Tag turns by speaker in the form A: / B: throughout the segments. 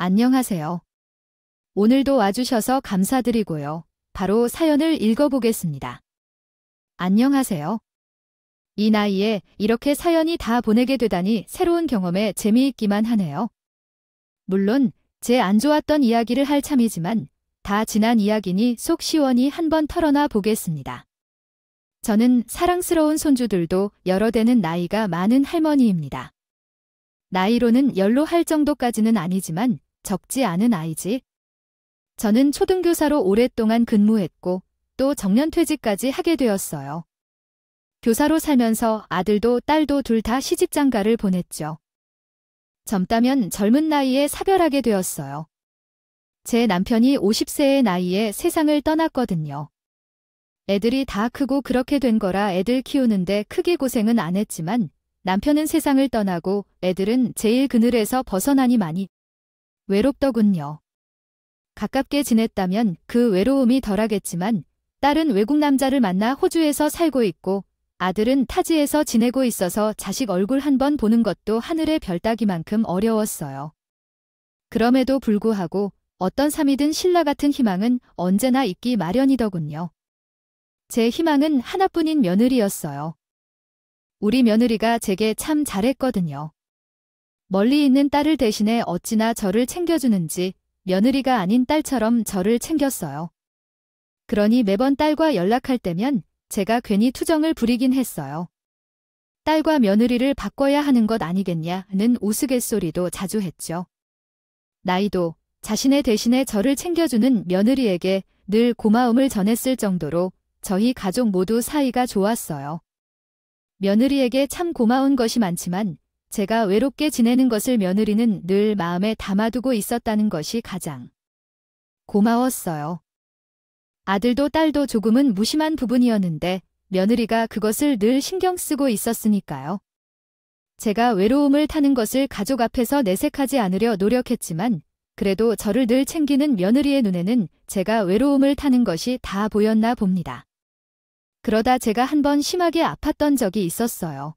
A: 안녕하세요. 오늘도 와주셔서 감사드리고요. 바로 사연을 읽어보겠습니다. 안녕하세요. 이 나이에 이렇게 사연이 다 보내게 되다니 새로운 경험에 재미있기만 하네요. 물론 제 안 좋았던 이야기를 할 참이지만 다 지난 이야기니 속 시원히 한번 털어놔 보겠습니다. 저는 사랑스러운 손주들도 여러 되는 나이가 많은 할머니입니다. 나이로는 연로할 정도까지는 아니지만 적지 않은 아이지. 저는 초등교사로 오랫동안 근무했고 또 정년퇴직까지 하게 되었어요. 교사로 살면서 아들도 딸도 둘 다 시집장가를 보냈죠. 젊다면 젊은 나이에 사별하게 되었어요. 제 남편이 50세의 나이에 세상을 떠났거든요. 애들이 다 크고 그렇게 된 거라 애들 키우는데 크게 고생은 안 했지만 남편은 세상을 떠나고 애들은 제일 그늘에서 벗어나니 많이 외롭더군요. 가깝게 지냈다면 그 외로움이 덜하겠지만 딸은 외국 남자를 만나 호주에서 살고 있고 아들은 타지에서 지내고 있어서 자식 얼굴 한 번 보는 것도 하늘의 별 따기만큼 어려웠어요. 그럼에도 불구하고 어떤 삶이든 신라 같은 희망은 언제나 있기 마련이더군요. 제 희망은 하나뿐인 며느리였어요. 우리 며느리가 제게 참 잘했거든요. 멀리 있는 딸을 대신해 어찌나 저를 챙겨주는지 며느리가 아닌 딸처럼 저를 챙겼어요. 그러니 매번 딸과 연락할 때면 제가 괜히 투정을 부리긴 했어요. 딸과 며느리를 바꿔야 하는 것 아니겠냐는 우스갯소리도 자주 했죠. 나이도 자신의 대신에 저를 챙겨주는 며느리에게 늘 고마움을 전했을 정도로 저희 가족 모두 사이가 좋았어요. 며느리에게 참 고마운 것이 많지만 제가 외롭게 지내는 것을 며느리는 늘 마음에 담아두고 있었다는 것이 가장 고마웠어요. 아들도 딸도 조금은 무심한 부분이었는데 며느리가 그것을 늘 신경 쓰고 있었으니까요. 제가 외로움을 타는 것을 가족 앞에서 내색하지 않으려 노력했지만 그래도 저를 늘 챙기는 며느리의 눈에는 제가 외로움을 타는 것이 다 보였나 봅니다. 그러다 제가 한번 심하게 아팠던 적이 있었어요.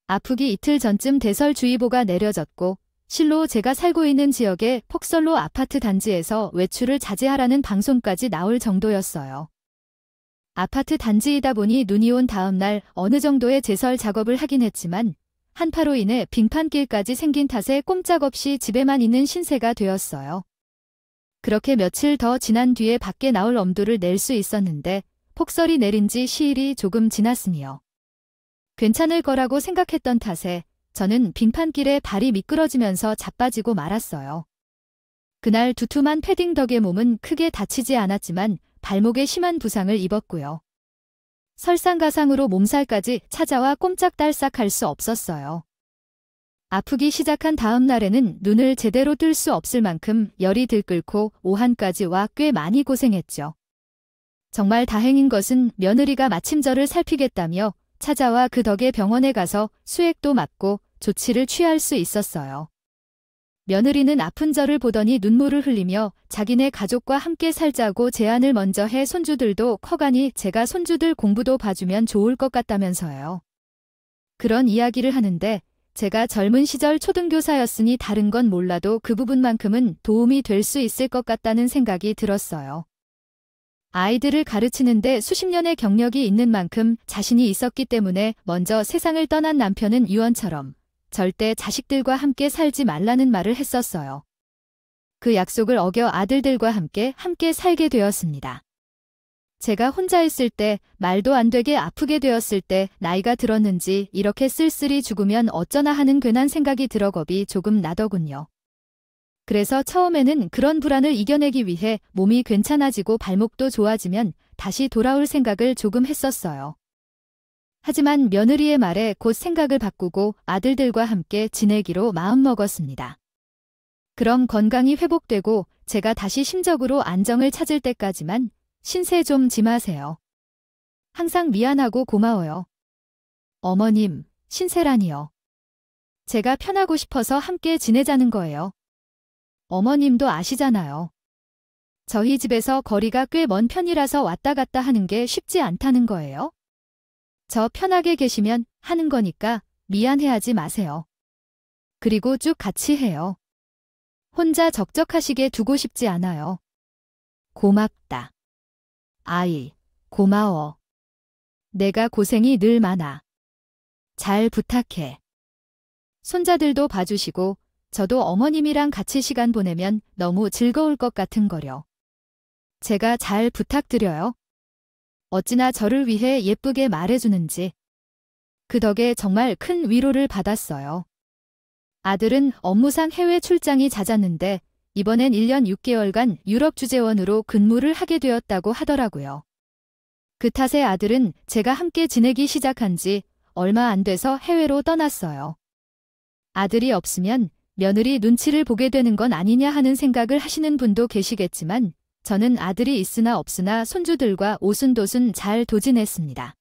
A: 아프기 이틀 전쯤 대설주의보가 내려졌고 실로 제가 살고 있는 지역의 폭설로 아파트 단지에서 외출을 자제하라는 방송까지 나올 정도였어요. 아파트 단지이다 보니 눈이 온 다음 날 어느 정도의 제설 작업을 하긴 했지만 한파로 인해 빙판길까지 생긴 탓에 꼼짝없이 집에만 있는 신세가 되었어요. 그렇게 며칠 더 지난 뒤에 밖에 나올 엄두를 낼 수 있었는데 폭설이 내린 지 시일이 조금 지났으며 괜찮을 거라고 생각했던 탓에 저는 빙판길에 발이 미끄러지면서 자빠지고 말았어요. 그날 두툼한 패딩 덕에 몸은 크게 다치지 않았지만 발목에 심한 부상을 입었고요. 설상가상으로 몸살까지 찾아와 꼼짝달싹 할 수 없었어요. 아프기 시작한 다음 날에는 눈을 제대로 뜰 수 없을 만큼 열이 들끓고 오한까지 와 꽤 많이 고생했죠. 정말 다행인 것은 며느리가 마침 저를 살피겠다며 찾아와 그 덕에 병원에 가서 수액도 맞고 조치를 취할 수 있었어요. 며느리는 아픈 저를 보더니 눈물을 흘리며 자기네 가족과 함께 살자고 제안을 먼저 해 손주들도 커가니 제가 손주들 공부도 봐주면 좋을 것 같다면서요. 그런 이야기를 하는데 제가 젊은 시절 초등교사였으니 다른 건 몰라도 그 부분만큼은 도움이 될 수 있을 것 같다는 생각이 들었어요. 아이들을 가르치는데 수십 년의 경력이 있는 만큼 자신이 있었기 때문에 먼저 세상을 떠난 남편은 유언처럼 절대 자식들과 함께 살지 말라는 말을 했었어요. 그 약속을 어겨 아들들과 함께 살게 되었습니다. 제가 혼자 있을 때, 말도 안 되게 아프게 되었을 때 나이가 들었는지 이렇게 쓸쓸히 죽으면 어쩌나 하는 괜한 생각이 들어 겁이 조금 나더군요. 그래서 처음에는 그런 불안을 이겨내기 위해 몸이 괜찮아지고 발목도 좋아지면 다시 돌아올 생각을 조금 했었어요. 하지만 며느리의 말에 곧 생각을 바꾸고 아들들과 함께 지내기로 마음먹었습니다. 그럼 건강이 회복되고 제가 다시 심적으로 안정을 찾을 때까지만 신세 좀 지마세요. 항상 미안하고 고마워요. 어머님, 신세라니요. 제가 편하고 싶어서 함께 지내자는 거예요. 어머님도 아시잖아요. 저희 집에서 거리가 꽤 먼 편이라서 왔다 갔다 하는 게 쉽지 않다는 거예요. 저 편하게 계시면 하는 거니까 미안해하지 마세요. 그리고 쭉 같이 해요. 혼자 적적하시게 두고 싶지 않아요. 고맙다. 아이, 고마워. 내가 고생이 늘 많아. 잘 부탁해. 손자들도 봐주시고 저도 어머님이랑 같이 시간 보내면 너무 즐거울 것 같은 거려. 제가 잘 부탁드려요. 어찌나 저를 위해 예쁘게 말해주는지. 그 덕에 정말 큰 위로를 받았어요. 아들은 업무상 해외 출장이 잦았는데 이번엔 1년 6개월간 유럽 주재원으로 근무를 하게 되었다고 하더라고요. 그 탓에 아들은 제가 함께 지내기 시작한 지 얼마 안 돼서 해외로 떠났어요. 아들이 없으면 며느리 눈치를 보게 되는 건 아니냐 하는 생각을 하시는 분도 계시겠지만 저는 아들이 있으나 없으나 손주들과 오순도순 잘 도지냈습니다.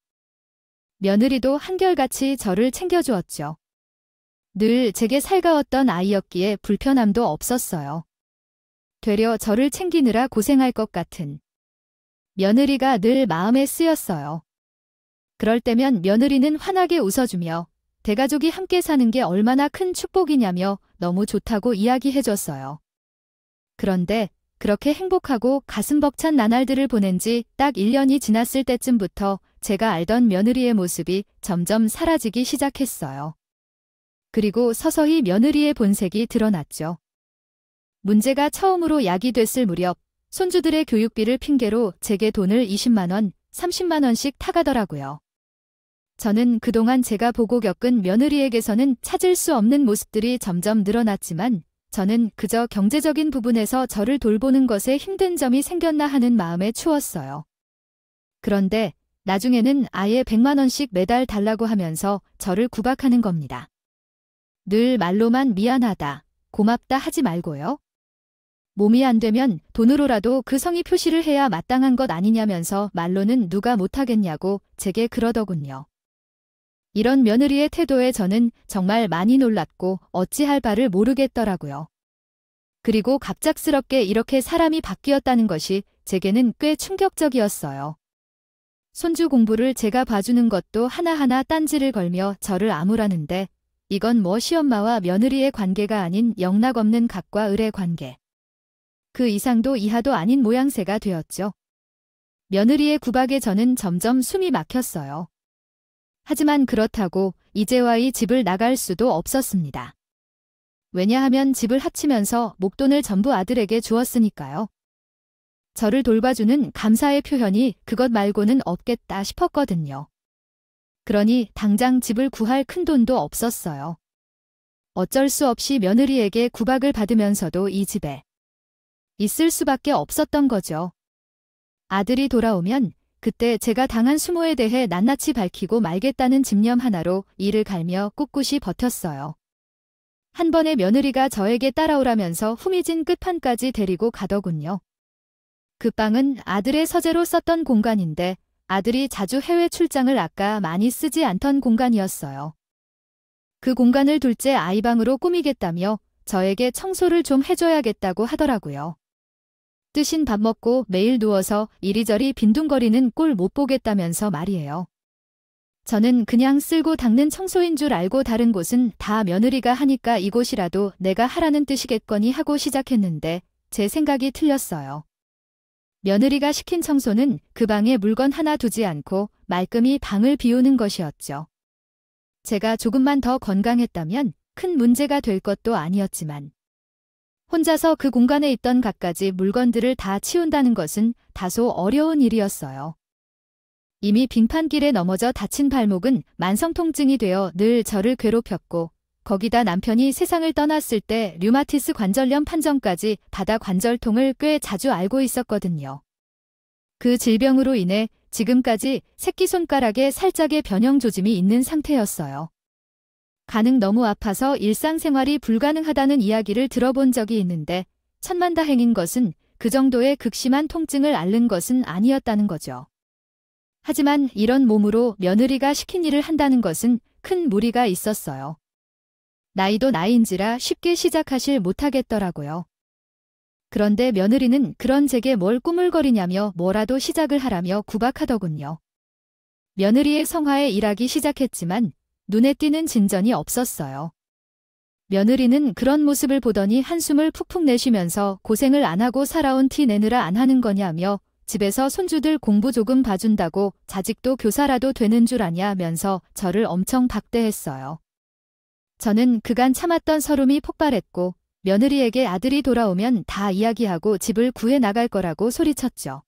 A: 며느리도 한결같이 저를 챙겨주었죠. 늘 제게 살가웠던 아이였기에 불편함도 없었어요. 되려 저를 챙기느라 고생할 것 같은 며느리가 늘 마음에 쓰였어요. 그럴 때면 며느리는 환하게 웃어주며 대가족이 함께 사는 게 얼마나 큰 축복이냐며 너무 좋다고 이야기해줬어요. 그런데 그렇게 행복하고 가슴 벅찬 나날들을 보낸 지 딱 1년이 지났을 때쯤부터 제가 알던 며느리의 모습이 점점 사라지기 시작했어요. 그리고 서서히 며느리의 본색이 드러났죠. 문제가 처음으로 야기됐을 무렵 손주들의 교육비를 핑계로 제게 돈을 20만 원, 30만 원씩 타가더라고요. 저는 그동안 제가 보고 겪은 며느리에게서는 찾을 수 없는 모습들이 점점 늘어났지만 저는 그저 경제적인 부분에서 저를 돌보는 것에 힘든 점이 생겼나 하는 마음에 추웠어요. 그런데 나중에는 아예 100만 원씩 매달 달라고 하면서 저를 구박하는 겁니다. 늘 말로만 미안하다, 고맙다 하지 말고요. 몸이 안 되면 돈으로라도 그 성의 표시를 해야 마땅한 것 아니냐면서 말로는 누가 못하겠냐고 제게 그러더군요. 이런 며느리의 태도에 저는 정말 많이 놀랐고 어찌할 바를 모르겠더라고요. 그리고 갑작스럽게 이렇게 사람이 바뀌었다는 것이 제게는 꽤 충격적이었어요. 손주 공부를 제가 봐주는 것도 하나하나 딴지를 걸며 저를 아무라는데 이건 뭐 시엄마와 며느리의 관계가 아닌 영락없는 각과 을의 관계. 그 이상도 이하도 아닌 모양새가 되었죠. 며느리의 구박에 저는 점점 숨이 막혔어요. 하지만 그렇다고 이제와이 집을 나갈 수도 없었습니다. 왜냐하면 집을 합치면서 목돈을 전부 아들에게 주었으니까요. 저를 돌봐주는 감사의 표현이 그것 말고는 없겠다 싶었거든요. 그러니 당장 집을 구할 큰돈도 없었어요. 어쩔 수 없이 며느리에게 구박을 받으면서도 이 집에 있을 수밖에 없었던 거죠. 아들이 돌아오면 그때 제가 당한 수모에 대해 낱낱이 밝히고 말겠다는 집념 하나로 이를 갈며 꿋꿋이 버텼어요. 한 번에 며느리가 저에게 따라오라면서 후미진 끝판까지 데리고 가더군요. 그 방은 아들의 서재로 썼던 공간인데 아들이 자주 해외 출장을 아까 많이 쓰지 않던 공간이었어요. 그 공간을 둘째 아이방으로 꾸미겠다며 저에게 청소를 좀 해줘야겠다고 하더라고요. 뜨신 밥 먹고 매일 누워서 이리저리 빈둥거리는 꼴 못 보겠다면서 말이에요. 저는 그냥 쓸고 닦는 청소인 줄 알고 다른 곳은 다 며느리가 하니까 이곳이라도 내가 하라는 뜻이겠거니 하고 시작했는데 제 생각이 틀렸어요. 며느리가 시킨 청소는 그 방에 물건 하나 두지 않고 말끔히 방을 비우는 것이었죠. 제가 조금만 더 건강했다면 큰 문제가 될 것도 아니었지만 혼자서 그 공간에 있던 갖가지 물건들을 다 치운다는 것은 다소 어려운 일이었어요. 이미 빙판길에 넘어져 다친 발목은 만성통증이 되어 늘 저를 괴롭혔고 거기다 남편이 세상을 떠났을 때 류마티스 관절염 판정까지 받아 관절통을 꽤 자주 앓고 있었거든요. 그 질병으로 인해 지금까지 새끼손가락에 살짝의 변형 조짐이 있는 상태였어요. 가능 너무 아파서 일상생활이 불가능하다는 이야기를 들어본 적이 있는데 천만다행인 것은 그 정도의 극심한 통증을 앓는 것은 아니었다는 거죠. 하지만 이런 몸으로 며느리가 시킨 일을 한다는 것은 큰 무리가 있었어요. 나이도 나이인지라 쉽게 시작하실 못하겠더라고요. 그런데 며느리는 그런 제게 뭘 꾸물거리냐며 뭐라도 시작을 하라며 구박하더군요. 며느리의 성화에 일하기 시작했지만 눈에 띄는 진전이 없었어요. 며느리는 그런 모습을 보더니 한숨을 푹푹 내쉬면서 고생을 안 하고 살아온 티 내느라 안 하는 거냐며 집에서 손주들 공부 조금 봐준다고 자직도 교사라도 되는 줄 아냐면서 저를 엄청 박대했어요. 저는 그간 참았던 서름이 폭발했고 며느리에게 아들이 돌아오면 다 이야기하고 집을 구해 나갈 거라고 소리쳤죠.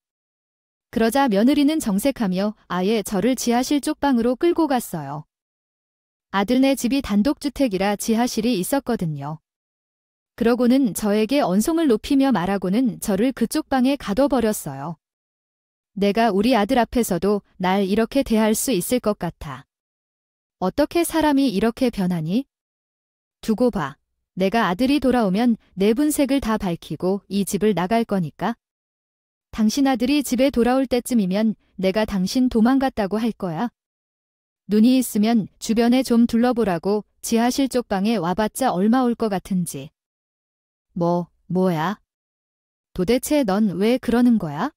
A: 그러자 며느리는 정색하며 아예 저를 지하실 쪽방으로 끌고 갔어요. 아들네 집이 단독주택이라 지하실이 있었거든요. 그러고는 저에게 언송을 높이며 말하고는 저를 그쪽 방에 가둬버렸어요. 내가 우리 아들 앞에서도 날 이렇게 대할 수 있을 것 같아. 어떻게 사람이 이렇게 변하니? 두고 봐. 내가 아들이 돌아오면 내 분색을 다 밝히고 이 집을 나갈 거니까. 당신 아들이 집에 돌아올 때쯤이면 내가 당신 도망갔다고 할 거야. 눈이 있으면 주변에 좀 둘러보라고 지하실 쪽 방에 와봤자 얼마 올 것 같은지. 뭐야? 도대체 넌 왜 그러는 거야?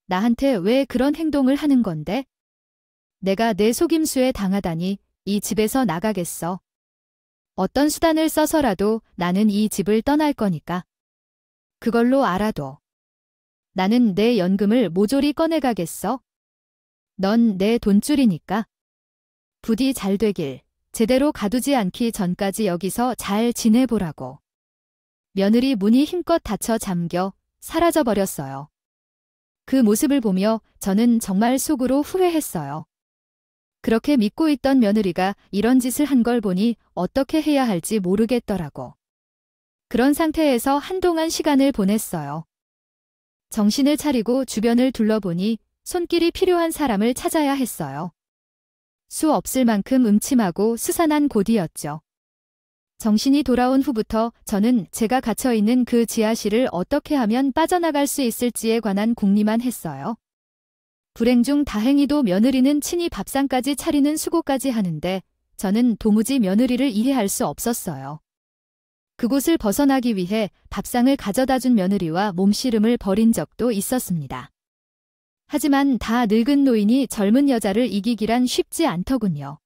A: 나한테 왜 그런 행동을 하는 건데? 내가 내 속임수에 당하다니 이 집에서 나가겠어. 어떤 수단을 써서라도 나는 이 집을 떠날 거니까. 그걸로 알아둬. 나는 내 연금을 모조리 꺼내가겠어. 넌 내 돈줄이니까. 부디 잘 되길, 제대로 가두지 않기 전까지 여기서 잘 지내보라고. 며느리 문이 힘껏 닫혀 잠겨 사라져버렸어요. 그 모습을 보며 저는 정말 속으로 후회했어요. 그렇게 믿고 있던 며느리가 이런 짓을 한 걸 보니 어떻게 해야 할지 모르겠더라고. 그런 상태에서 한동안 시간을 보냈어요. 정신을 차리고 주변을 둘러보니 손길이 필요한 사람을 찾아야 했어요. 수 없을 만큼 음침하고 스산한 곳이었죠. 정신이 돌아온 후부터 저는 제가 갇혀있는 그 지하실을 어떻게 하면 빠져나갈 수 있을지에 관한 궁리만 했어요. 불행 중 다행히도 며느리는 친히 밥상까지 차리는 수고까지 하는데 저는 도무지 며느리를 이해할 수 없었어요. 그곳을 벗어나기 위해 밥상을 가져다 준 며느리와 몸씨름을 벌인 적도 있었습니다. 하지만 다 늙은 노인이 젊은 여자를 이기기란 쉽지 않더군요.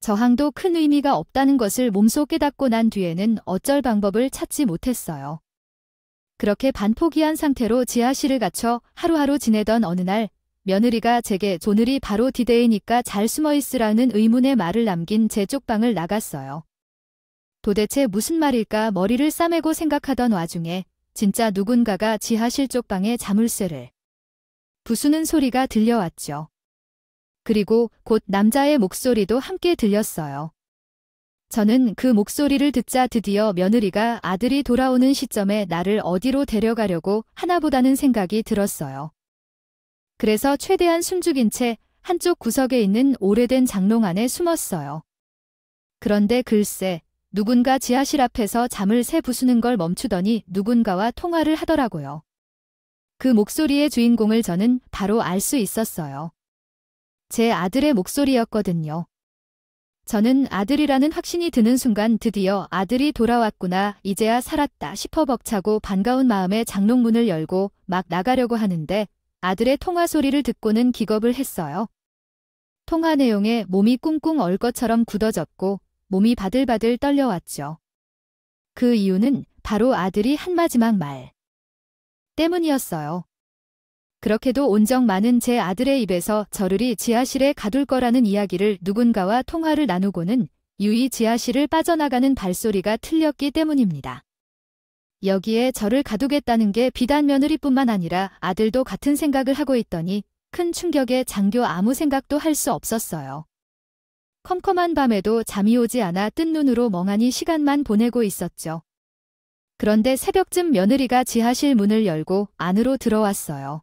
A: 저항도 큰 의미가 없다는 것을 몸소 깨닫고 난 뒤에는 어쩔 방법을 찾지 못했어요. 그렇게 반포기한 상태로 지하실을 갇혀 하루하루 지내던 어느 날 며느리가 제게 오늘이 바로 디데이니까 잘 숨어있으라는 의문의 말을 남긴 제 쪽방을 나갔어요. 도대체 무슨 말일까 머리를 싸매고 생각하던 와중에 진짜 누군가가 지하실 쪽방에 자물쇠를 부수는 소리가 들려왔죠. 그리고 곧 남자의 목소리도 함께 들렸어요. 저는 그 목소리를 듣자 드디어 며느리가 아들이 돌아오는 시점에 나를 어디로 데려가려고 하나보다는 생각이 들었어요. 그래서 최대한 숨죽인 채 한쪽 구석에 있는 오래된 장롱 안에 숨었어요. 그런데 글쎄, 누군가 지하실 앞에서 자물쇠 부수는 걸 멈추더니 누군가와 통화를 하더라고요. 그 목소리의 주인공을 저는 바로 알 수 있었어요. 제 아들의 목소리였거든요. 저는 아들이라는 확신이 드는 순간 드디어 아들이 돌아왔구나, 이제야 살았다 싶어 벅차고 반가운 마음에 장롱문을 열고 막 나가려고 하는데 아들의 통화 소리를 듣고는 기겁을 했어요. 통화 내용에 몸이 꿍꿍 얼 것처럼 굳어졌고 몸이 바들바들 떨려왔죠. 그 이유는 바로 아들이 한 마지막 말 때문이었어요. 그렇게도 온정 많은 제 아들의 입에서 저를 지하실에 가둘 거라는 이야기를 누군가와 통화를 나누고는 유이 지하실을 빠져나가는 발소리가 틀렸기 때문입니다. 여기에 저를 가두겠다는 게 비단 며느리뿐만 아니라 아들도 같은 생각을 하고 있더니 큰 충격에 장교 아무 생각도 할 수 없었어요. 컴컴한 밤에도 잠이 오지 않아 뜬 눈으로 멍하니 시간만 보내고 있었죠. 그런데 새벽쯤 며느리가 지하실 문을 열고 안으로 들어왔어요.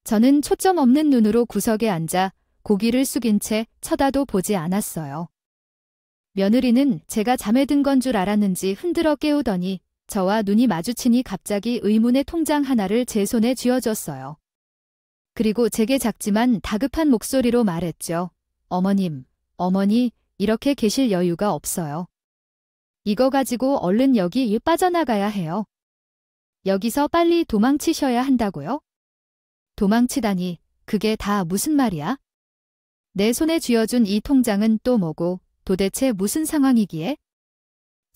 A: 저는 초점 없는 눈으로 구석에 앉아 고개를 숙인 채 쳐다도 보지 않았어요. 며느리는 제가 잠에 든 건 줄 알았는지 흔들어 깨우더니 저와 눈이 마주치니 갑자기 의문의 통장 하나를 제 손에 쥐어줬어요. 그리고 제게 작지만 다급한 목소리로 말했죠. 어머니, 이렇게 계실 여유가 없어요. 이거 가지고 얼른 여기 빠져나가야 해요. 여기서 빨리 도망치셔야 한다고요? 도망치다니, 그게 다 무슨 말이야? 내 손에 쥐어준 이 통장은 또 뭐고 도대체 무슨 상황이기에?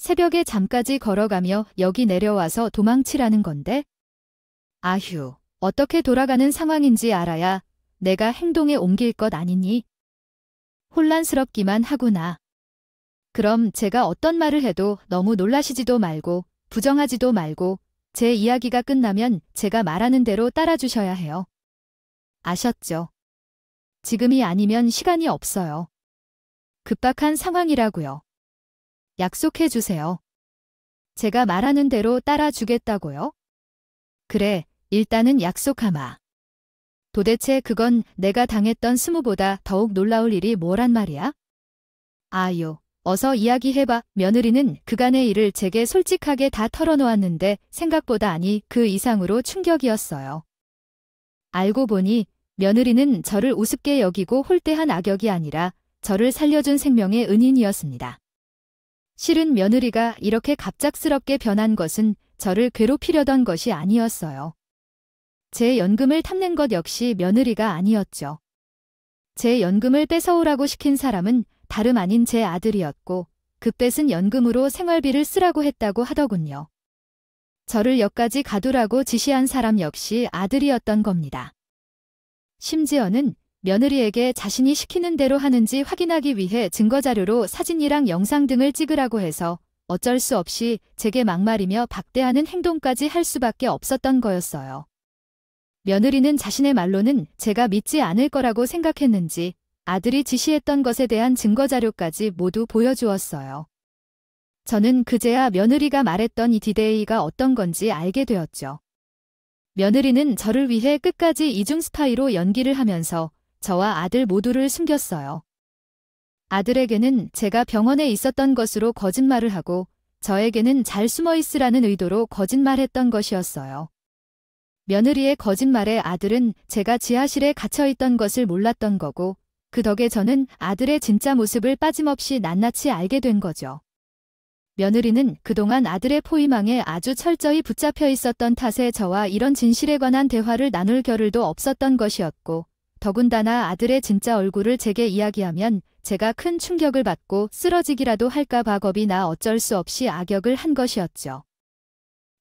A: 새벽에 잠까지 걸어가며 여기 내려와서 도망치라는 건데? 아휴, 어떻게 돌아가는 상황인지 알아야 내가 행동에 옮길 것 아니니? 혼란스럽기만 하구나. 그럼 제가 어떤 말을 해도 너무 놀라시지도 말고 부정하지도 말고 제 이야기가 끝나면 제가 말하는 대로 따라주셔야 해요. 아셨죠? 지금이 아니면 시간이 없어요. 급박한 상황이라고요. 약속해 주세요. 제가 말하는 대로 따라주겠다고요? 그래, 일단은 약속하마. 도대체 그건 내가 당했던 스무보다 더욱 놀라울 일이 뭐란 말이야? 아유, 어서 이야기해봐. 며느리는 그간의 일을 제게 솔직하게 다 털어놓았는데 생각보다 아니 그 이상으로 충격이었어요. 알고 보니 며느리는 저를 우습게 여기고 홀대한 악역이 아니라 저를 살려준 생명의 은인이었습니다. 실은 며느리가 이렇게 갑작스럽게 변한 것은 저를 괴롭히려던 것이 아니었어요. 제 연금을 탐낸 것 역시 며느리가 아니었죠. 제 연금을 뺏어오라고 시킨 사람은 다름 아닌 제 아들이었고 그 뺏은 연금으로 생활비를 쓰라고 했다고 하더군요. 저를 여기까지 가두라고 지시한 사람 역시 아들이었던 겁니다. 심지어는 며느리에게 자신이 시키는 대로 하는지 확인하기 위해 증거자료로 사진이랑 영상 등을 찍으라고 해서 어쩔 수 없이 제게 막말이며 박대하는 행동까지 할 수밖에 없었던 거였어요. 며느리는 자신의 말로는 제가 믿지 않을 거라고 생각했는지 아들이 지시했던 것에 대한 증거자료까지 모두 보여주었어요. 저는 그제야 며느리가 말했던 이 디데이가 어떤 건지 알게 되었죠. 며느리는 저를 위해 끝까지 이중 스파이로 연기를 하면서 저와 아들 모두를 숨겼어요. 아들에게는 제가 병원에 있었던 것으로 거짓말을 하고 저에게는 잘 숨어 있으라는 의도로 거짓말했던 것이었어요. 며느리의 거짓말에 아들은 제가 지하실에 갇혀 있던 것을 몰랐던 거고 그 덕에 저는 아들의 진짜 모습을 빠짐없이 낱낱이 알게 된 거죠. 며느리는 그동안 아들의 포위망에 아주 철저히 붙잡혀 있었던 탓에 저와 이런 진실에 관한 대화를 나눌 겨를도 없었던 것이었고 더군다나 아들의 진짜 얼굴을 제게 이야기하면 제가 큰 충격을 받고 쓰러지기라도 할까 봐 겁이 나 어쩔 수 없이 악역을 한 것이었죠.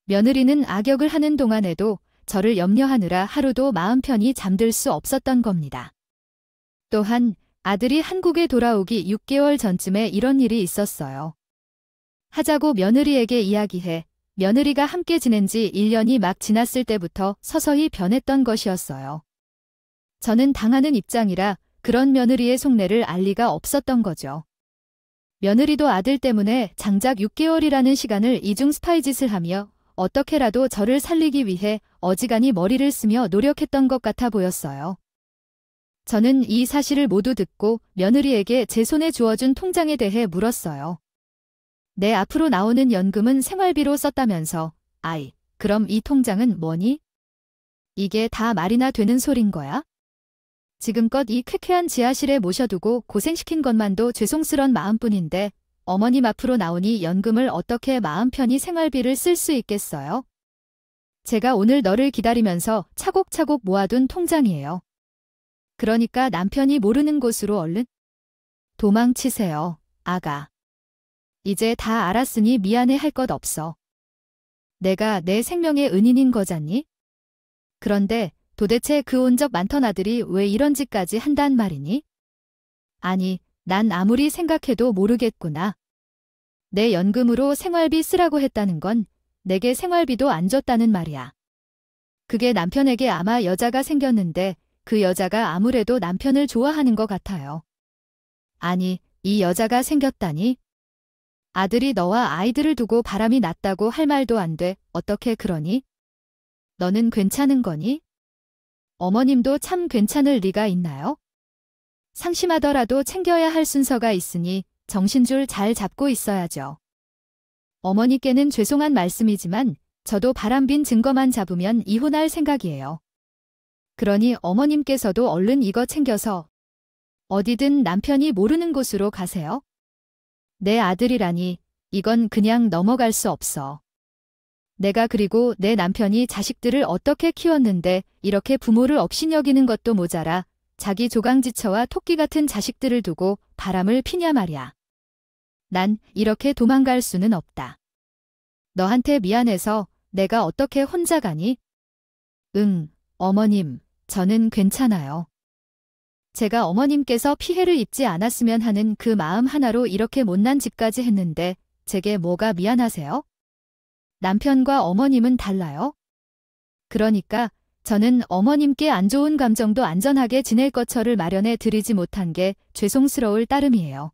A: 며느리는 악역을 하는 동안에도 저를 염려하느라 하루도 마음 편히 잠들 수 없었던 겁니다. 또한 아들이 한국에 돌아오기 6개월 전쯤에 이런 일이 있었어요. 하자고 며느리에게 이야기해 며느리가 함께 지낸 지 1년이 막 지났을 때부터 서서히 변했던 것이었어요. 저는 당하는 입장이라 그런 며느리의 속내를 알 리가 없었던 거죠. 며느리도 아들 때문에 장작 6개월이라는 시간을 이중 스파이 짓을 하며 어떻게라도 저를 살리기 위해 어지간히 머리를 쓰며 노력했던 것 같아 보였어요. 저는 이 사실을 모두 듣고 며느리에게 제 손에 주어준 통장에 대해 물었어요. 내 앞으로 나오는 연금은 생활비로 썼다면서 아이, 그럼 이 통장은 뭐니? 이게 다 말이나 되는 소린 거야? 지금껏 이 쾌쾌한 지하실에 모셔두고 고생시킨 것만도 죄송스런 마음뿐인데 어머님 앞으로 나오니 연금을 어떻게 마음 편히 생활비를 쓸 수 있겠어요? 제가 오늘 너를 기다리면서 차곡차곡 모아둔 통장이에요. 그러니까 남편이 모르는 곳으로 얼른 도망치세요, 아가. 이제 다 알았으니 미안해 할 것 없어. 내가 내 생명의 은인인 거잖니? 그런데 도대체 그 온 적 많던 아들이 왜 이런 짓까지 한단 말이니? 아니, 난 아무리 생각해도 모르겠구나. 내 연금으로 생활비 쓰라고 했다는 건 내게 생활비도 안 줬다는 말이야. 그게 남편에게 아마 여자가 생겼는데 그 여자가 아무래도 남편을 좋아하는 것 같아요. 아니, 이 여자가 생겼다니? 아들이 너와 아이들을 두고 바람이 났다고 할 말도 안 돼. 어떻게 그러니? 너는 괜찮은 거니? 어머님도 참 괜찮을 리가 있나요? 상심하더라도 챙겨야 할 순서가 있으니 정신줄 잘 잡고 있어야죠. 어머니께는 죄송한 말씀이지만 저도 바람빈 증거만 잡으면 이혼할 생각이에요. 그러니 어머님께서도 얼른 이거 챙겨서 어디든 남편이 모르는 곳으로 가세요. 내 아들이라니 이건 그냥 넘어갈 수 없어. 내가 그리고 내 남편이 자식들을 어떻게 키웠는데 이렇게 부모를 업신여기는 것도 모자라 자기 조강지처와 토끼 같은 자식들을 두고 바람을 피냐 말이야. 난 이렇게 도망갈 수는 없다. 너한테 미안해서 내가 어떻게 혼자 가니? 응, 어머님, 저는 괜찮아요. 제가 어머님께서 피해를 입지 않았으면 하는 그 마음 하나로 이렇게 못난 짓까지 했는데 제게 뭐가 미안하세요? 남편과 어머님은 달라요? 그러니까 저는 어머님께 안 좋은 감정도 안전하게 지낼 것처를 마련해 드리지 못한 게 죄송스러울 따름이에요.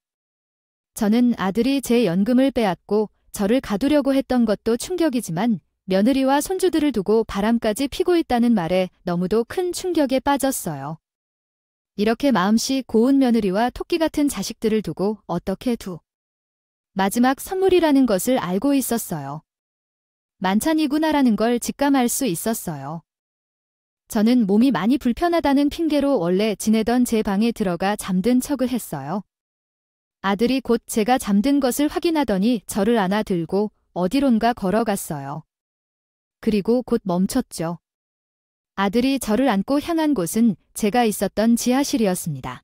A: 저는 아들이 제 연금을 빼앗고 저를 가두려고 했던 것도 충격이지만 며느리와 손주들을 두고 바람까지 피고 있다는 말에 너무도 큰 충격에 빠졌어요. 이렇게 마음씨 고운 며느리와 토끼 같은 자식들을 두고 어떻게 마지막 선물이라는 것을 알고 있었어요. 만찬이구나라는 걸 직감할 수 있었어요. 저는 몸이 많이 불편하다는 핑계로 원래 지내던 제 방에 들어가 잠든 척을 했어요. 아들이 곧 제가 잠든 것을 확인하더니 저를 안아 들고 어디론가 걸어갔어요. 그리고 곧 멈췄죠. 아들이 저를 안고 향한 곳은 제가 있었던 지하실이었습니다.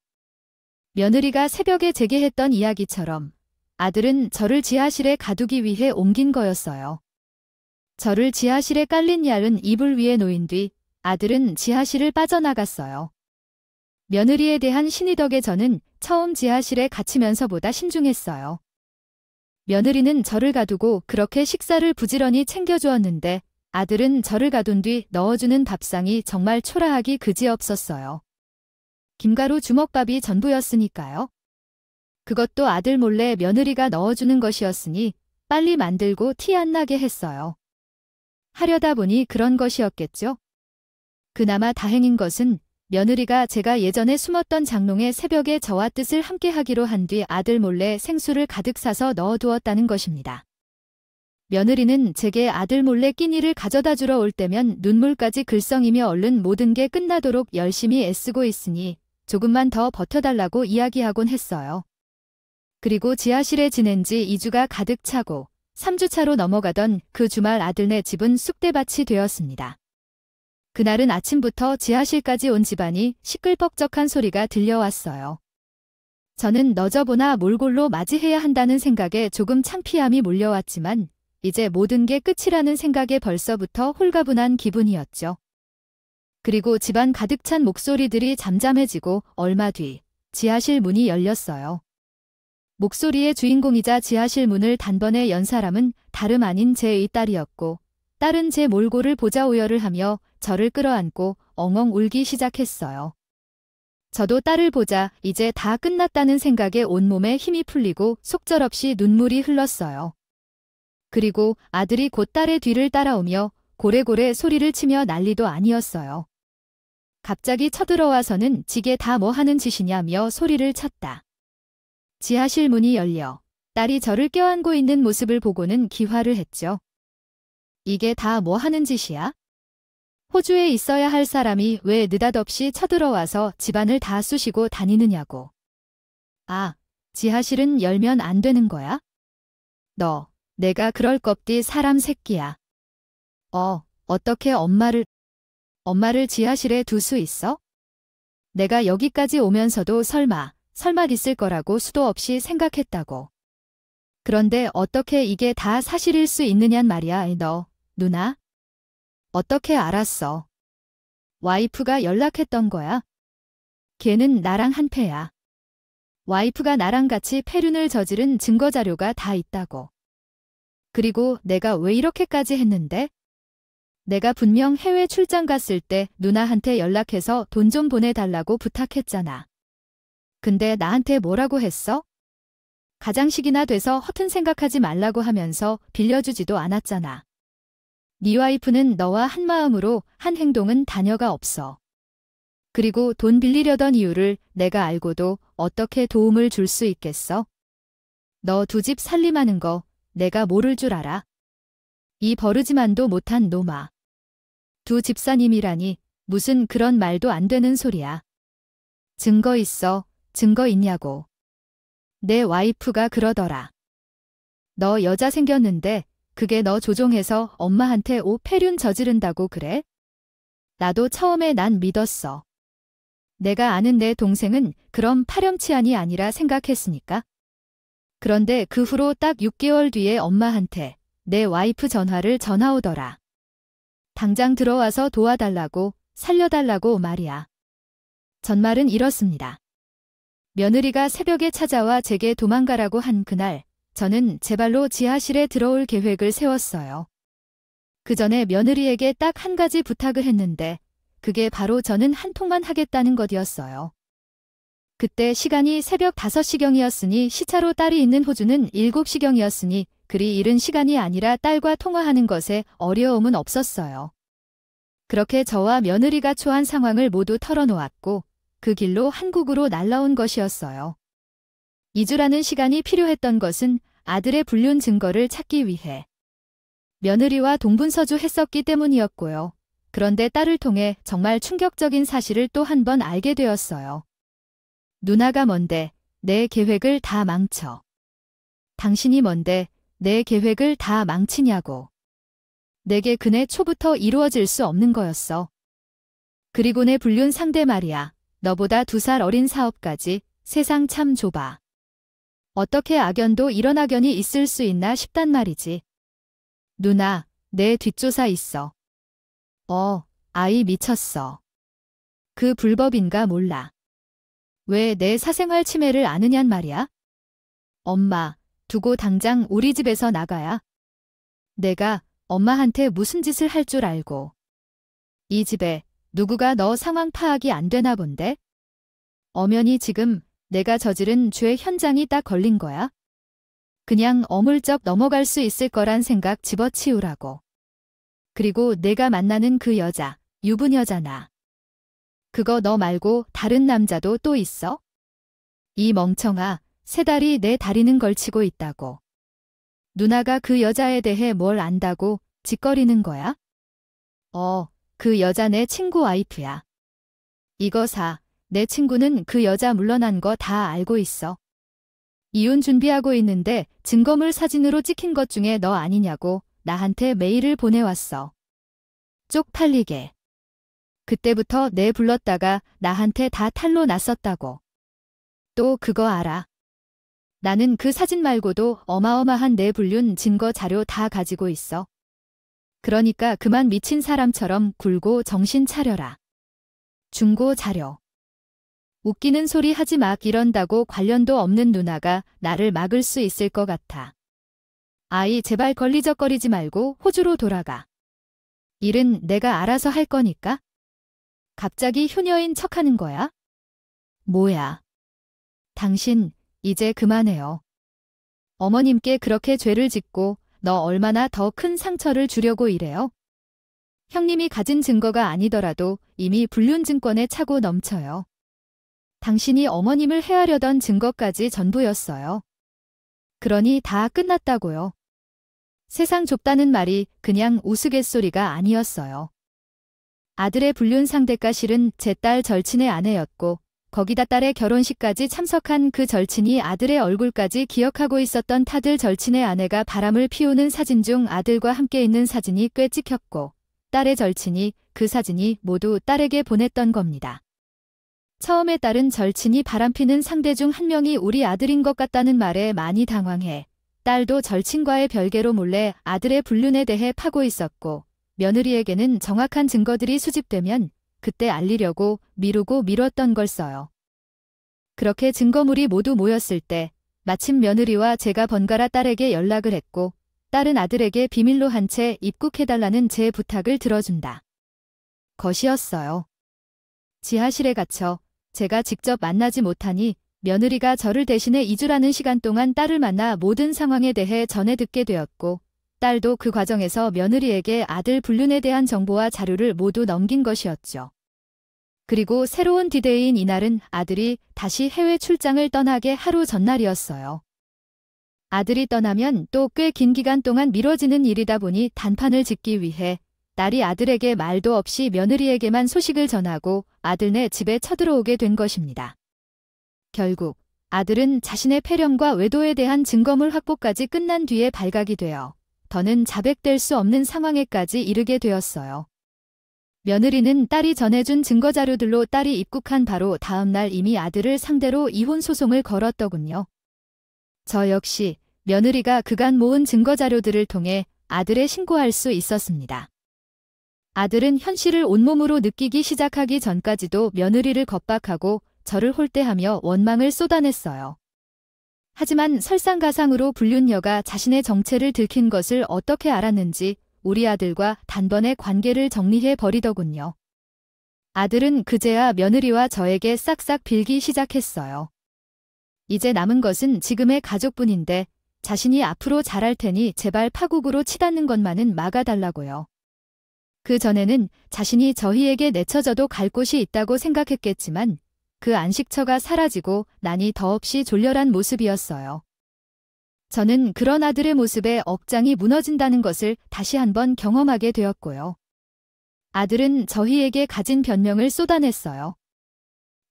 A: 며느리가 새벽에 제게 했던 이야기처럼 아들은 저를 지하실에 가두기 위해 옮긴 거였어요. 저를 지하실에 깔린 얇은 이불 위에 놓인 뒤 아들은 지하실을 빠져나갔어요. 며느리에 대한 신의 덕에 저는 처음 지하실에 갇히면서보다 신중했어요. 며느리는 저를 가두고 그렇게 식사를 부지런히 챙겨주었는데 아들은 저를 가둔 뒤 넣어주는 밥상이 정말 초라하기 그지없었어요. 김가루 주먹밥이 전부였으니까요. 그것도 아들 몰래 며느리가 넣어주는 것이었으니 빨리 만들고 티 안 나게 했어요. 하려다 보니 그런 것이었겠죠. 그나마 다행인 것은 며느리가 제가 예전에 숨었던 장롱에 새벽에 저와 뜻을 함께 하기로 한 뒤 아들 몰래 생수를 가득 사서 넣어두었다는 것입니다. 며느리는 제게 아들 몰래 끼니를 가져다 주러 올 때면 눈물까지 글썽이며 얼른 모든 게 끝나도록 열심히 애쓰고 있으니 조금만 더 버텨달라고 이야기하곤 했어요. 그리고 지하실에 지낸 지 2주가 가득 차고 3주차로 넘어가던 그 주말 아들네 집은 쑥대밭이 되었습니다. 그날은 아침부터 지하실까지 온 집안이 시끌벅적한 소리가 들려왔어요. 저는 너저보나 몰골로 맞이해야 한다는 생각에 조금 창피함이 몰려왔지만 이제 모든 게 끝이라는 생각에 벌써부터 홀가분한 기분이었죠. 그리고 집안 가득 찬 목소리들이 잠잠해지고 얼마 뒤 지하실 문이 열렸어요. 목소리의 주인공이자 지하실 문을 단번에 연 사람은 다름 아닌 제 딸이었고 딸은 제 몰골을 보자 오열을 하며 저를 끌어안고 엉엉 울기 시작했어요. 저도 딸을 보자 이제 다 끝났다는 생각에 온몸에 힘이 풀리고 속절없이 눈물이 흘렀어요. 그리고 아들이 곧 딸의 뒤를 따라오며 고래고래 소리를 치며 난리도 아니었어요. 갑자기 쳐들어와서는 지게 다 뭐 하는 짓이냐며 소리를 쳤다. 지하실 문이 열려 딸이 저를 껴안고 있는 모습을 보고는 기화를 했죠. 이게 다 뭐 하는 짓이야? 호주에 있어야 할 사람이 왜 느닷없이 쳐들어와서 집안을 다 쑤시고 다니느냐고. 아, 지하실은 열면 안 되는 거야? 너, 내가 그럴 겁디 사람 새끼야. 어떻게 엄마를 지하실에 둘 수 있어? 내가 여기까지 오면서도 설마 있을 거라고 수도 없이 생각했다고. 그런데 어떻게 이게 다 사실일 수 있느냔 말이야, 너, 누나? 어떻게 알았어? 와이프가 연락했던 거야. 걔는 나랑 한패야. 와이프가 나랑 같이 폐륜을 저지른 증거자료가 다 있다고. 그리고 내가 왜 이렇게까지 했는데? 내가 분명 해외 출장 갔을 때 누나한테 연락해서 돈 좀 보내달라고 부탁했잖아. 근데 나한테 뭐라고 했어? 가장식이나 돼서 허튼 생각하지 말라고 하면서 빌려주지도 않았잖아. 네 와이프는 너와 한 마음으로 한 행동은 다녀가 없어. 그리고 돈 빌리려던 이유를 내가 알고도 어떻게 도움을 줄 수 있겠어? 너 두 집 살림하는 거 내가 모를 줄 알아? 이 버르지만도 못한 놈아. 두 집사님이라니 무슨 그런 말도 안 되는 소리야. 증거 있어? 증거 있냐고. 내 와이프가 그러더라. 너 여자 생겼는데 그게 너 조종해서 엄마한테 폐륜 저지른다고 그래? 나도 처음에 난 믿었어. 내가 아는 내 동생은 그럼 파렴치한이 아니라 생각했으니까. 그런데 그 후로 딱 6개월 뒤에 엄마한테 내 와이프 전화 오더라. 당장 들어와서 도와달라고, 살려달라고 말이야. 전말은 이렇습니다. 며느리가 새벽에 찾아와 제게 도망가라고 한 그날, 저는 제 발로 지하실에 들어올 계획을 세웠어요. 그 전에 며느리에게 딱 한 가지 부탁을 했는데, 그게 바로 저는 한 통만 하겠다는 것이었어요. 그때 시간이 새벽 5시경이었으니 시차로 딸이 있는 호주는 7시경이었으니 그리 이른 시간이 아니라 딸과 통화하는 것에 어려움은 없었어요. 그렇게 저와 며느리가 처한 상황을 모두 털어놓았고 그 길로 한국으로 날라온 것이었어요. 2주라는 시간이 필요했던 것은 아들의 불륜 증거를 찾기 위해 며느리와 동분서주했었기 때문이었고요. 그런데 딸을 통해 정말 충격적인 사실을 또 한 번 알게 되었어요. 누나가 뭔데 내 계획을 다 망쳐. 당신이 뭔데 내 계획을 다 망치냐고. 내게 그네 초부터 이루어질 수 없는 거였어. 그리고 내 불륜 상대 말이야. 너보다 2살 어린 사업까지 세상 참 좁아. 어떻게 악연도 이런 악연이 있을 수 있나 싶단 말이지. 누나, 내 뒷조사 있어. 아이 미쳤어. 그 불법인가 몰라. 왜 내 사생활 침해를 아느냔 말이야? 엄마, 두고 당장 우리 집에서 나가야. 내가 엄마한테 무슨 짓을 할 줄 알고. 이 집에 누구가 너 상황 파악이 안 되나 본데? 엄연히 지금 내가 저지른 죄 현장이 딱 걸린 거야? 그냥 어물쩍 넘어갈 수 있을 거란 생각 집어치우라고. 그리고 내가 만나는 그 여자, 유부녀잖아. 그거 너 말고 다른 남자도 또 있어? 이 멍청아, 3달이 내 다리는 걸치고 있다고. 누나가 그 여자에 대해 뭘 안다고 짓거리는 거야? 그 여자 내 친구 와이프야. 이거 내 친구는 그 여자 물러난 거 다 알고 있어. 이혼 준비하고 있는데 증거물 사진으로 찍힌 것 중에 너 아니냐고 나한테 메일을 보내왔어. 쪽팔리게. 그때부터 내 불렀다가 나한테 다 탄로 났었다고. 또 그거 알아. 나는 그 사진 말고도 어마어마한 내 불륜 증거 자료 다 가지고 있어. 그러니까 그만 미친 사람처럼 굴고 정신 차려라. 중고 자료. 웃기는 소리 하지 막 이런다고 관련도 없는 누나가 나를 막을 수 있을 것 같아. 아이 제발 걸리적거리지 말고 호주로 돌아가. 일은 내가 알아서 할 거니까. 갑자기 효녀인 척하는 거야? 뭐야. 당신 이제 그만해요. 어머님께 그렇게 죄를 짓고 너 얼마나 더 큰 상처를 주려고 이래요? 형님이 가진 증거가 아니더라도 이미 불륜 증권에 차고 넘쳐요. 당신이 어머님을 해하려던 증거까지 전부였어요. 그러니 다 끝났다고요. 세상 좁다는 말이 그냥 우스갯소리가 아니었어요. 아들의 불륜 상대가 실은 제 딸 절친의 아내였고 거기다 딸의 결혼식까지 참석한 그 절친이 아들의 얼굴까지 기억하고 있었던 타들 절친의 아내가 바람을 피우는 사진 중 아들과 함께 있는 사진이 꽤 찍혔고 딸의 절친이 그 사진이 모두 딸에게 보냈던 겁니다. 처음에 딸은 절친이 바람피는 상대 중 한 명이 우리 아들인 것 같다는 말에 많이 당황해 딸도 절친과의 별개로 몰래 아들의 불륜에 대해 파고 있었고 며느리에게는 정확한 증거들이 수집되면 그때 알리려고 미루고 미뤘던 걸 써요. 그렇게 증거물이 모두 모였을 때 마침 며느리와 제가 번갈아 딸에게 연락을 했고 딸은 아들에게 비밀로 한 채 입국해달라는 제 부탁을 들어준다. 것이었어요. 지하실에 갇혀 제가 직접 만나지 못하니 며느리가 저를 대신해 2주라는 시간 동안 딸을 만나 모든 상황에 대해 전해 듣게 되었고 딸도 그 과정에서 며느리에게 아들 불륜에 대한 정보와 자료를 모두 넘긴 것이었죠. 그리고 새로운 디데이인 이날은 아들이 다시 해외 출장을 떠나게 하루 전날이었어요. 아들이 떠나면 또 꽤 긴 기간 동안 미뤄지는 일이다 보니 단판을 짓기 위해 딸이 아들에게 말도 없이 며느리에게만 소식을 전하고 아들네 집에 쳐들어오게 된 것입니다. 결국 아들은 자신의 폐렴과 외도에 대한 증거물 확보까지 끝난 뒤에 발각이 되어 더는 자백될 수 없는 상황에까지 이르게 되었어요. 며느리는 딸이 전해준 증거자료들로 딸이 입국한 바로 다음 날 이미 아들을 상대로 이혼 소송을 걸었더군요. 저 역시 며느리가 그간 모은 증거자료들을 통해 아들에 신고할 수 있었습니다. 아들은 현실을 온몸으로 느끼기 시작하기 전까지도 며느리를 겁박하고 저를 홀대하며 원망을 쏟아냈어요. 하지만 설상가상으로 불륜녀가 자신의 정체를 들킨 것을 어떻게 알았는지 우리 아들과 단번에 관계를 정리해 버리더군요. 아들은 그제야 며느리와 저에게 싹싹 빌기 시작했어요. 이제 남은 것은 지금의 가족뿐인데 자신이 앞으로 잘할 테니 제발 파국으로 치닫는 것만은 막아달라고요. 그 전에는 자신이 저희에게 내쳐져도 갈 곳이 있다고 생각했겠지만 그 안식처가 사라지고 나니 더없이 졸렬한 모습이었어요. 저는 그런 아들의 모습에 억장이 무너진다는 것을 다시 한번 경험하게 되었고요. 아들은 저희에게 가진 변명을 쏟아냈어요.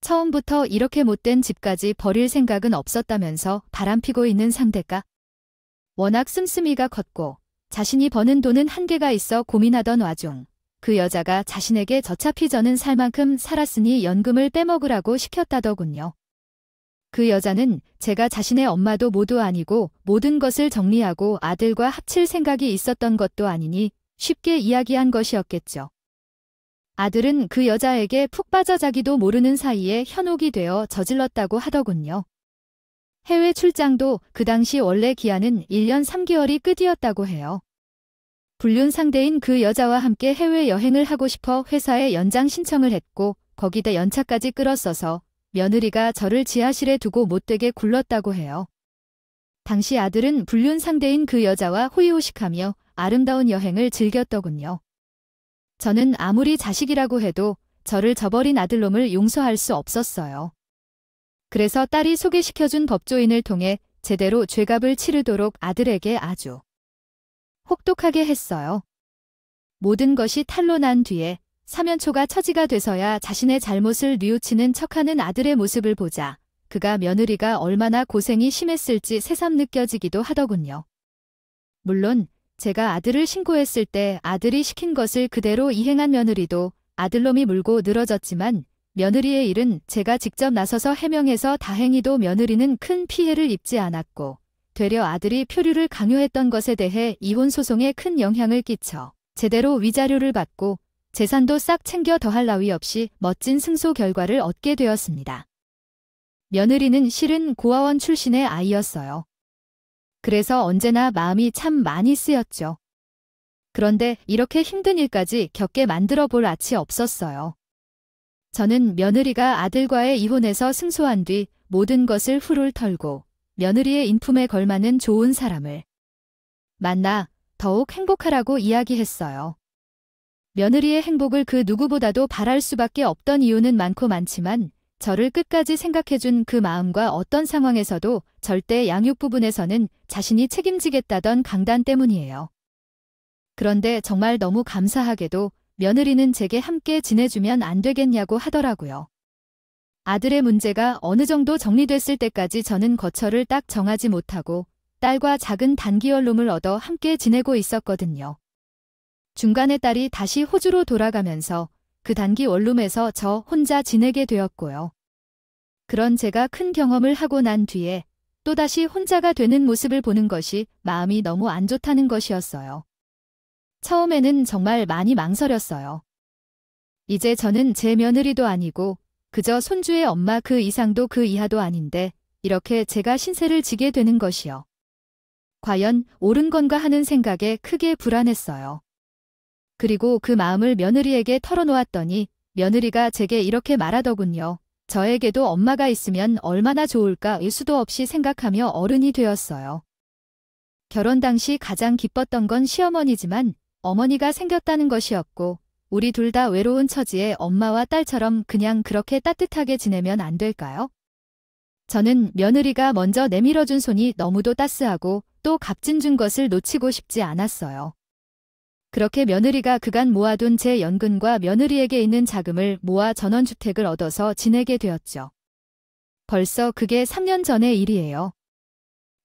A: 처음부터 이렇게 못된 집까지 버릴 생각은 없었다면서 바람피고 있는 상대가 워낙 씀씀이가 컸고 자신이 버는 돈은 한계가 있어 고민하던 와중 그 여자가 자신에게 저차피 저는 살 만큼 살았으니 연금을 빼먹으라고 시켰다더군요. 그 여자는 제가 자신의 엄마도 모두 아니고 모든 것을 정리하고 아들과 합칠 생각이 있었던 것도 아니니 쉽게 이야기한 것이었겠죠. 아들은 그 여자에게 푹 빠져 자기도 모르는 사이에 현혹이 되어 저질렀다고 하더군요. 해외 출장도 그 당시 원래 기한은 1년 3개월이 끝이었다고 해요. 불륜 상대인 그 여자와 함께 해외여행을 하고 싶어 회사에 연장 신청을 했고 거기다 연차까지 끌었어서 며느리가 저를 지하실에 두고 못되게 굴렀다고 해요. 당시 아들은 불륜 상대인 그 여자와 호의호식하며 아름다운 여행을 즐겼더군요. 저는 아무리 자식이라고 해도 저를 저버린 아들놈을 용서할 수 없었어요. 그래서 딸이 소개시켜준 법조인을 통해 제대로 죄값을 치르도록 아들에게 아주 혹독하게 했어요. 모든 것이 탄로 난 뒤에 사면초가 처지가 돼서야 자신의 잘못을 뉘우치는 척하는 아들의 모습을 보자 그가 며느리가 얼마나 고생이 심했을지 새삼 느껴지기도 하더군요. 물론 제가 아들을 신고했을 때 아들이 시킨 것을 그대로 이행한 며느리도 아들놈이 물고 늘어졌지만 며느리의 일은 제가 직접 나서서 해명해서 다행히도 며느리는 큰 피해를 입지 않았고 되려 아들이 표류를 강요했던 것에 대해 이혼 소송에 큰 영향을 끼쳐 제대로 위자료를 받고 재산도 싹 챙겨 더할 나위 없이 멋진 승소 결과를 얻게 되었습니다. 며느리는 실은 고아원 출신의 아이였어요. 그래서 언제나 마음이 참 많이 쓰였죠. 그런데 이렇게 힘든 일까지 겪게 만들어 볼 아치 없었어요. 저는 며느리가 아들과의 이혼에서 승소한 뒤 모든 것을 훌훌 털고 며느리의 인품에 걸맞는 좋은 사람을 만나 더욱 행복하라고 이야기했어요. 며느리의 행복을 그 누구보다도 바랄 수밖에 없던 이유는 많고 많지만 저를 끝까지 생각해준 그 마음과 어떤 상황에서도 절대 양육 부분에서는 자신이 책임지겠다던 강단 때문이에요. 그런데 정말 너무 감사하게도 며느리는 제게 함께 지내주면 안 되겠냐고 하더라고요. 아들의 문제가 어느 정도 정리됐을 때까지 저는 거처를 딱 정하지 못하고 딸과 작은 단기 원룸을 얻어 함께 지내고 있었거든요. 중간에 딸이 다시 호주로 돌아가면서 그 단기 원룸에서 저 혼자 지내게 되었고요. 그런 제가 큰 경험을 하고 난 뒤에 또다시 혼자가 되는 모습을 보는 것이 마음이 너무 안 좋다는 것이었어요. 처음에는 정말 많이 망설였어요. 이제 저는 제 며느리도 아니고 그저 손주의 엄마 그 이상도 그 이하도 아닌데 이렇게 제가 신세를 지게 되는 것이요. 과연 옳은 건가 하는 생각에 크게 불안했어요. 그리고 그 마음을 며느리에게 털어놓았더니 며느리가 제게 이렇게 말하더군요. 저에게도 엄마가 있으면 얼마나 좋을까 일 수도 없이 생각하며 어른이 되었어요. 결혼 당시 가장 기뻤던 건 시어머니지만 어머니가 생겼다는 것이었고 우리 둘 다 외로운 처지에 엄마와 딸처럼 그냥 그렇게 따뜻하게 지내면 안 될까요? 저는 며느리가 먼저 내밀어준 손이 너무도 따스하고 또 값진 준 것을 놓치고 싶지 않았어요. 그렇게 며느리가 그간 모아둔 제 연금과 며느리에게 있는 자금을 모아 전원주택을 얻어서 지내게 되었죠. 벌써 그게 3년 전의 일이에요.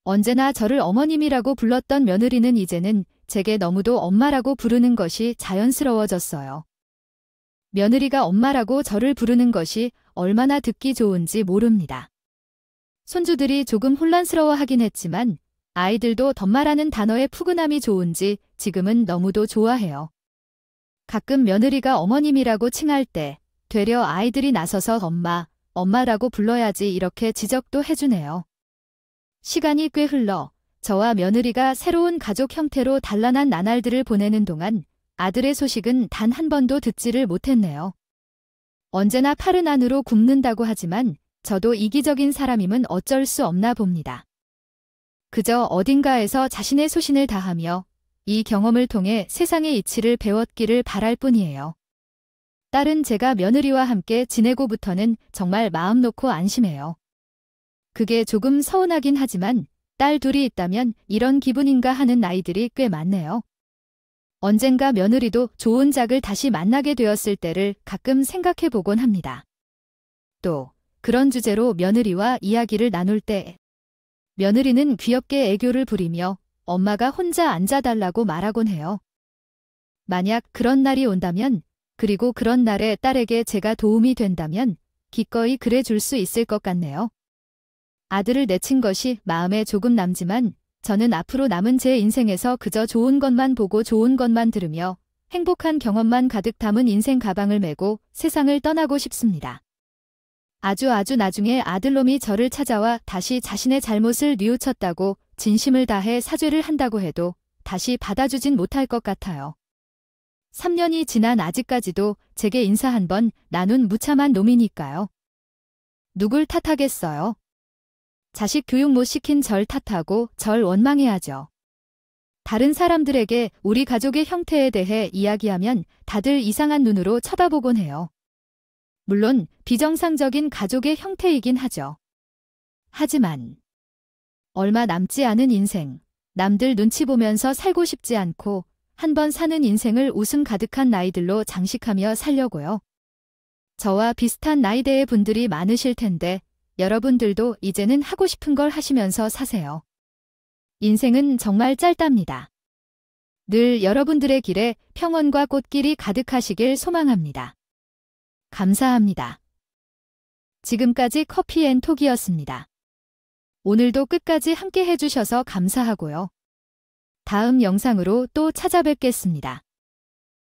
A: 언제나 저를 어머님이라고 불렀던 며느리는 이제는 제게 너무도 엄마라고 부르는 것이 자연스러워졌어요. 며느리가 엄마라고 저를 부르는 것이 얼마나 듣기 좋은지 모릅니다. 손주들이 조금 혼란스러워하긴 했지만 아이들도 덤마라는 단어의 푸근함이 좋은지 지금은 너무도 좋아해요. 가끔 며느리가 어머님이라고 칭할 때 되려 아이들이 나서서 엄마, 엄마라고 불러야지 이렇게 지적도 해주네요. 시간이 꽤 흘러 저와 며느리가 새로운 가족 형태로 단란한 나날들을 보내는 동안 아들의 소식은 단 한 번도 듣지를 못했네요. 언제나 팔은 안으로 굽는다고 하지만 저도 이기적인 사람임은 어쩔 수 없나 봅니다. 그저 어딘가에서 자신의 소신을 다하며 이 경험을 통해 세상의 이치를 배웠기를 바랄 뿐이에요. 딸은 제가 며느리와 함께 지내고부터는 정말 마음 놓고 안심해요. 그게 조금 서운하긴 하지만 딸 둘이 있다면 이런 기분인가 하는 아이들이 꽤 많네요. 언젠가 며느리도 좋은 짝을 다시 만나게 되었을 때를 가끔 생각해 보곤 합니다. 또 그런 주제로 며느리와 이야기를 나눌 때 며느리는 귀엽게 애교를 부리며 엄마가 혼자 앉아달라고 말하곤 해요. 만약 그런 날이 온다면 그리고 그런 날에 딸에게 제가 도움이 된다면 기꺼이 그래 줄 수 있을 것 같네요. 아들을 내친 것이 마음에 조금 남지만 저는 앞으로 남은 제 인생에서 그저 좋은 것만 보고 좋은 것만 들으며 행복한 경험만 가득 담은 인생 가방을 메고 세상을 떠나고 싶습니다. 아주 나중에 아들놈이 저를 찾아와 다시 자신의 잘못을 뉘우쳤다고 진심을 다해 사죄를 한다고 해도 다시 받아주진 못할 것 같아요. 3년이 지난 아직까지도 제게 인사 한 번 나눈 무참한 놈이니까요. 누굴 탓하겠어요? 자식 교육 못 시킨 절 탓하고 절 원망해야죠. 다른 사람들에게 우리 가족의 형태에 대해 이야기하면 다들 이상한 눈으로 쳐다보곤 해요. 물론 비정상적인 가족의 형태이긴 하죠. 하지만 얼마 남지 않은 인생, 남들 눈치 보면서 살고 싶지 않고 한 번 사는 인생을 웃음 가득한 나이들로 장식하며 살려고요. 저와 비슷한 나이대의 분들이 많으실 텐데 여러분들도 이제는 하고 싶은 걸 하시면서 사세요. 인생은 정말 짧답니다. 늘 여러분들의 길에 평온과 꽃길이 가득하시길 소망합니다. 감사합니다. 지금까지 커피앤톡이었습니다. 오늘도 끝까지 함께 해주셔서 감사하고요. 다음 영상으로 또 찾아뵙겠습니다.